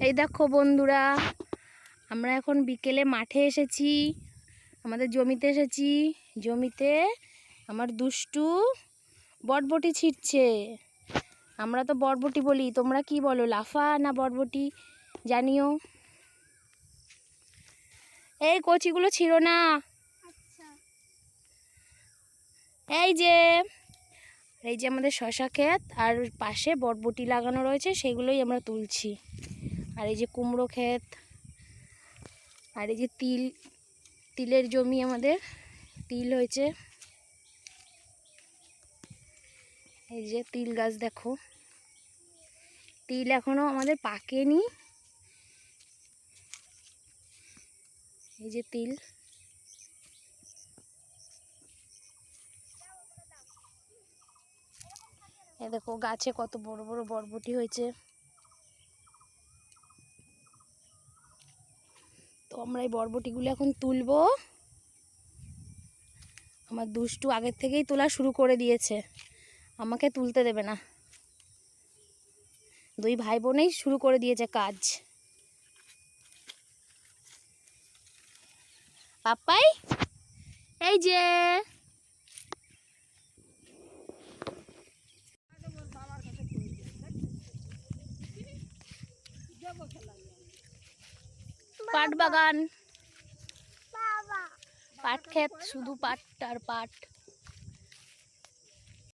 এই দেখো বন্ধুরা, আমরা এখন বিকেলে মাঠে এসেছি, আমাদের জমিতে এসেছি। জমিতে আমার দুষ্টু বটবটি ছিঁড়ছে। আমরা তো বটবটি বলি, তোমরা কি বলো, লাফা না বটবটি জানিও। এই কচিগুলো ছিঁড়ো না। এই যে আমাদের শশা ক্ষেত, আর পাশে বটবটি লাগানো রয়েছে, সেগুলোই আমরা তুলছি। আর এই যে কুমড়ো ক্ষেত, আর এই যে তিলের জমি, আমাদের তিল হয়েছে। এই যে তিল গাছ দেখো, তিল এখনো আমাদের পাকেনি। এই যে তিল, এই দেখো গাছে কত বড় বড় বরবটি হয়েছে। তো আমরা এই বরবটিগুলো এখন তুলবো। আমার দুষ্টু আগের থেকেই তোলা শুরু করে দিয়েছে, আমাকে তুলতে দেবে না। দুই ভাই বোনেই শুরু করে দিয়েছে কাজ। পাপাই, এই যে পাট বাগান, পাট ক্ষেত, শুধু পাট আর পাট।